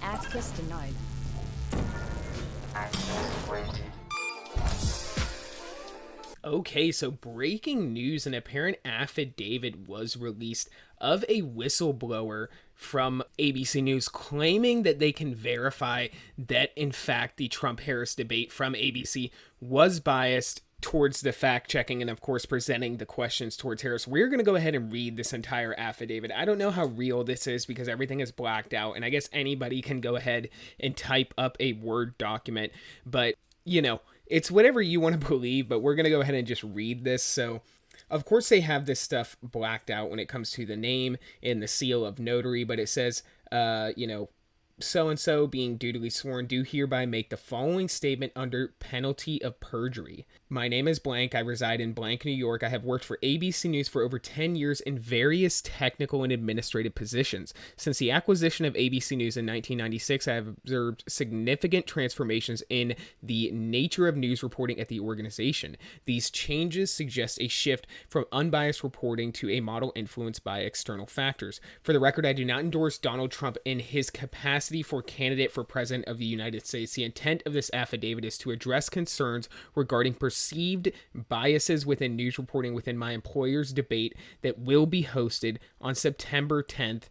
Access denied. Access granted. Okay, so breaking news: an apparent affidavit was released of a whistleblower from ABC News claiming that they can verify that, in fact, the Trump Harris debate from ABC was biased towards the fact checking and, of course, presenting the questions towards Harris. We're going to go ahead and read this entire affidavit. I don't know how real this is because everything is blacked out, and I guess anybody can go ahead and type up a Word document, but, it's whatever you want to believe, but we're going to go ahead and just read this. So, of course, they have this stuff blacked out when it comes to the name and the seal of notary, but it says, so-and-so being dutifully sworn do hereby make the following statement under penalty of perjury. My name is blank. I reside in blank, New York. I have worked for ABC News for over 10 years in various technical and administrative positions. Since the acquisition of ABC News in 1996, I have observed significant transformations in the nature of news reporting at the organization. These changes suggest a shift from unbiased reporting to a model influenced by external factors. For the record, I do not endorse Donald Trump in his capacity for candidate for president of the United States. The intent of this affidavit is to address concerns regarding perceived biases within news reporting within my employer's debate that will be hosted on September 10th,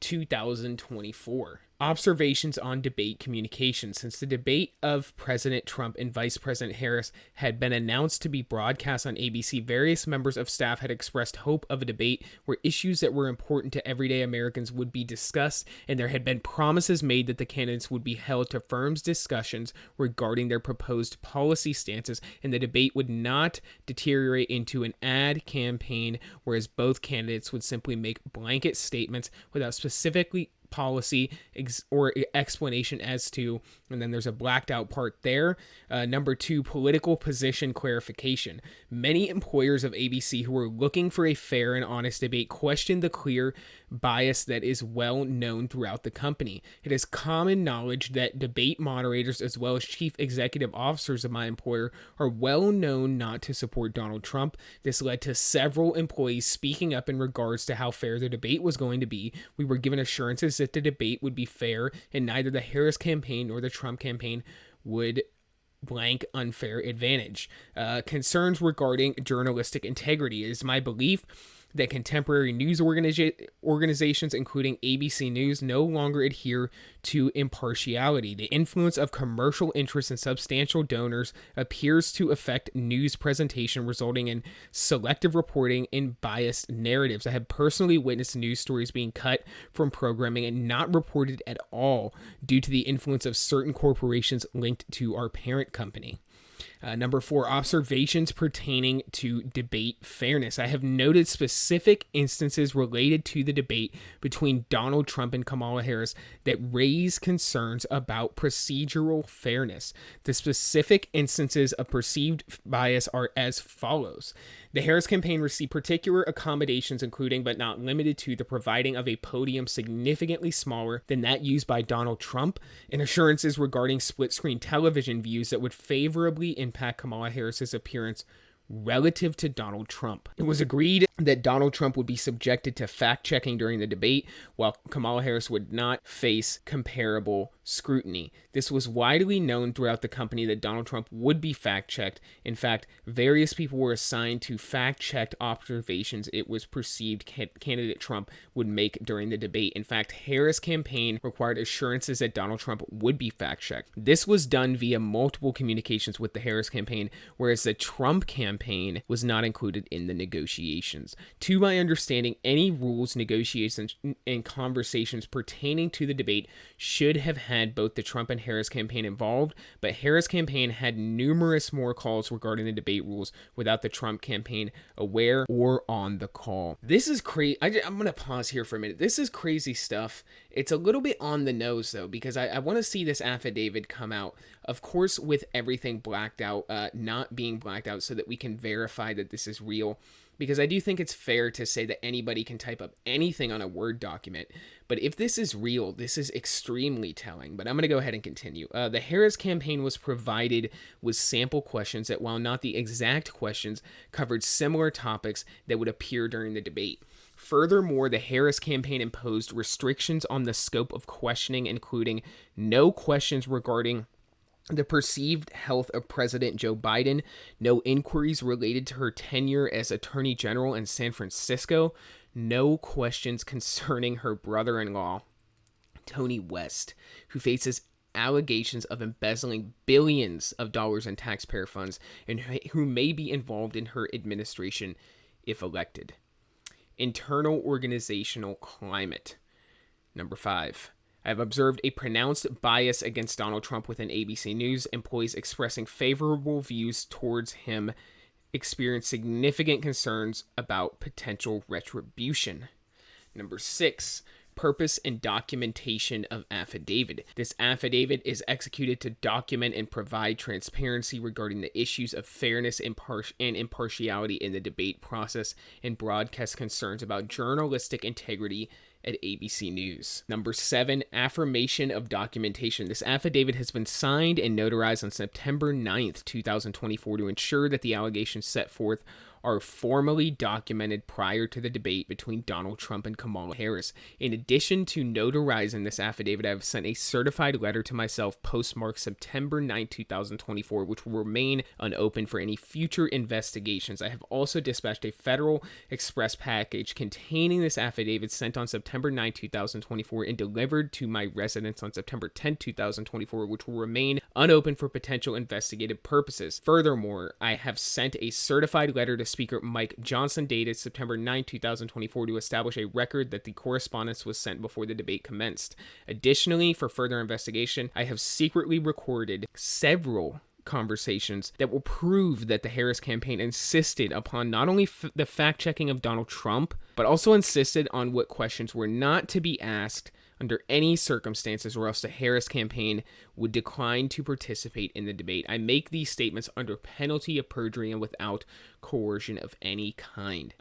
2024. Observations on debate communication. Since the debate of President Trump and Vice President Harris had been announced to be broadcast on ABC, various members of staff had expressed hope of a debate where issues that were important to everyday Americans would be discussed, and there had been promises made that the candidates would be held to firm discussions regarding their proposed policy stances, and the debate would not deteriorate into an ad campaign, whereas both candidates would simply make blanket statements without specifically policy or explanation as to, and then there's a blacked out part there. Number 2, political position clarification. Many employers of ABC who were looking for a fair and honest debate questioned the clear bias that is well known throughout the company. It is common knowledge that debate moderators as well as chief executive officers of my employer are well known not to support Donald Trump. This led to several employees speaking up in regards to how fair the debate was going to be. We were given assurances that the debate would be fair and neither the Harris campaign nor the Trump campaign would blank unfair advantage. Concerns regarding journalistic integrity. It is my belief that contemporary news organizations, including ABC News, no longer adhere to impartiality. The influence of commercial interests and substantial donors appears to affect news presentation, resulting in selective reporting and biased narratives. I have personally witnessed news stories being cut from programming and not reported at all due to the influence of certain corporations linked to our parent company. Number 4, observations pertaining to debate fairness. I have noted specific instances related to the debate between Donald Trump and Kamala Harris that raise concerns about procedural fairness. The specific instances of perceived bias are as follows. The Harris campaign received particular accommodations, including but not limited to the providing of a podium significantly smaller than that used by Donald Trump, and assurances regarding split-screen television views that would favorably impact Kamala Harris's appearance relative to Donald Trump. It was agreed that Donald Trump would be subjected to fact-checking during the debate, while Kamala Harris would not face comparable scrutiny. This was widely known throughout the company that Donald Trump would be fact-checked. In fact, various people were assigned to fact-checked observations it was perceived candidate Trump would make during the debate. In fact, Harris campaign required assurances that Donald Trump would be fact-checked. This was done via multiple communications with the Harris campaign, whereas the Trump campaign was not included in the negotiations. To my understanding, any rules, negotiations, and conversations pertaining to the debate should have had both the Trump and Harris campaign involved, but Harris campaign had numerous more calls regarding the debate rules without the Trump campaign aware or on the call. This is crazy. I'm going to pause here for a minute. This is crazy stuff. It's a little bit on the nose, though, because I want to see this affidavit come out. Of course, with everything blacked out, not being blacked out so that we can verify that this is real. Because I do think it's fair to say that anybody can type up anything on a Word document. But if this is real, this is extremely telling. But I'm going to go ahead and continue. The Harris campaign was provided with sample questions that, while not the exact questions, covered similar topics that would appear during the debate. Furthermore, the Harris campaign imposed restrictions on the scope of questioning, including no questions regarding the perceived health of President Joe Biden, no inquiries related to her tenure as Attorney General in San Francisco, no questions concerning her brother-in-law, Tony West, who faces allegations of embezzling billions of dollars in taxpayer funds and who may be involved in her administration if elected. Internal organizational climate. Number 5. I have observed a pronounced bias against Donald Trump within ABC News. Employees expressing favorable views towards him experience significant concerns about potential retribution. Number 6. Purpose and documentation of affidavit. This affidavit is executed to document and provide transparency regarding the issues of fairness and impartiality in the debate process and broadcast concerns about journalistic integrity at ABC News. Number 7, affirmation of documentation. This affidavit has been signed and notarized on September 9th, 2024 to ensure that the allegations set forth are formally documented prior to the debate between Donald Trump and Kamala Harris. In addition to notarizing this affidavit, I have sent a certified letter to myself postmarked September 9, 2024, which will remain unopened for any future investigations. I have also dispatched a Federal Express package containing this affidavit sent on September 9, 2024 and delivered to my residence on September 10, 2024, which will remain unopened for potential investigative purposes. Furthermore, I have sent a certified letter to Speaker Mike Johnson dated September 9, 2024 to establish a record that the correspondence was sent before the debate commenced. Additionally, for further investigation, I have secretly recorded several conversations that will prove that the Harris campaign insisted upon not only the fact-checking of Donald Trump, but also insisted on what questions were not to be asked under any circumstances, or else the Harris campaign would decline to participate in the debate. I make these statements under penalty of perjury and without coercion of any kind.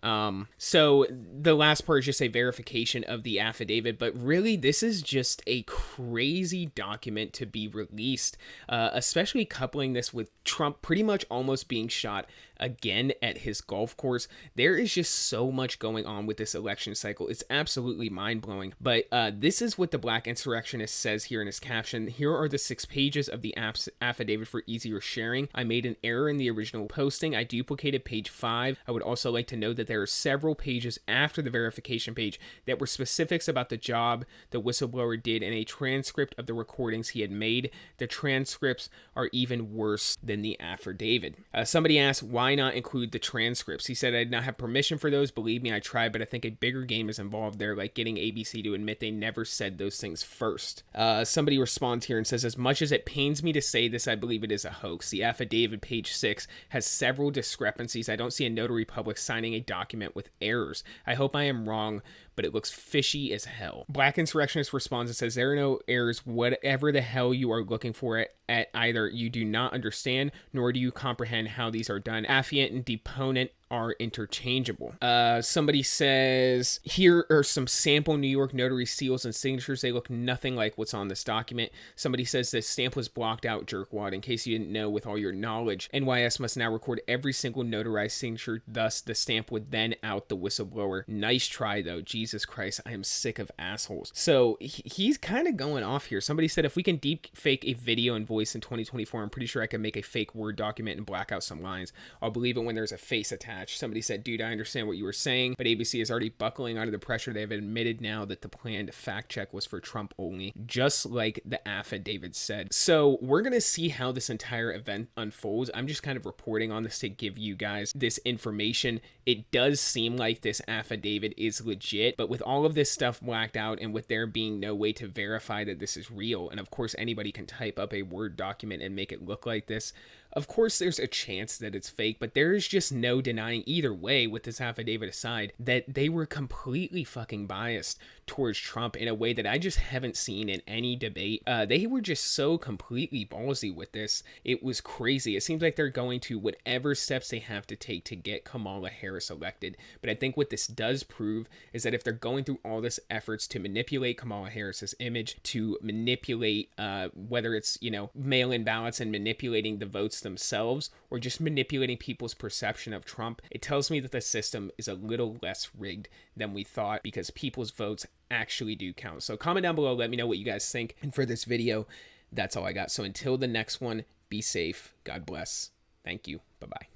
So the last part is just a verification of the affidavit, but really this is just a crazy document to be released, especially coupling this with Trump pretty much almost being shot again at his golf course. There is just so much going on with this election cycle. It's absolutely mind-blowing. But this is what the Black Insurrectionist says here in his caption. Here are the 6 pages of the affidavit for easier sharing. I made an error in the original posting. I duplicated page 5. I would also like to note that there are several pages after the verification page that were specifics about the job the whistleblower did and a transcript of the recordings he had made. The transcripts are even worse than the affidavit. Somebody asked, why not include the transcripts? He said, I did not have permission for those. Believe me, I tried, but I think a bigger game is involved there, like getting ABC to admit they never said those things first. Somebody responds here and says, as much as it pains me to say this, I believe it is a hoax. The affidavit, page 6, has several discrepancies. I don't see a notary public signing a document with errors. I hope I am wrong, but it looks fishy as hell. Black Insurrectionist responds and says, there are no errors. Whatever the hell you are looking for at either you do not understand, nor do you comprehend how these are done. Affiant and deponent are interchangeable. Somebody says, here are some sample New York notary seals and signatures. They look nothing like what's on this document. Somebody says this stamp was blocked out, jerkwad. In case you didn't know, with all your knowledge, NYS must now record every single notarized signature. Thus, the stamp would then out the whistleblower. Nice try, though. Jesus Christ, I am sick of assholes. So he's kind of going off here. Somebody said, if we can deep fake a video and voice in 2024, I'm pretty sure I can make a fake Word document and black out some lines. I'll believe it when there's a face attached. Somebody said, dude, I understand what you were saying, but ABC is already buckling under the pressure. They have admitted now that the planned fact check was for Trump only, just like the affidavit said. So we're going to see how this entire event unfolds. I'm just kind of reporting on this to give you guys this information. It does seem like this affidavit is legit, but with all of this stuff blacked out and with there being no way to verify that this is real, and of course anybody can type up a Word document and make it look like this, of course there's a chance that it's fake, but there is just no denying either way, with this affidavit aside, that they were completely fucking biased towards Trump in a way that I just haven't seen in any debate. They were just so completely ballsy with this. It was crazy. It seems like they're going to whatever steps they have to take to get Kamala Harris elected. But I think what this does prove is that if they're going through all this efforts to manipulate Kamala Harris's image, to manipulate whether it's, mail-in ballots and manipulating the votes votes themselves or just manipulating people's perception of Trump, it tells me that the system is a little less rigged than we thought because people's votes actually do count. So comment down below, let me know what you guys think. And for this video, that's all I got. So until the next one, be safe. God bless. Thank you. Bye-bye.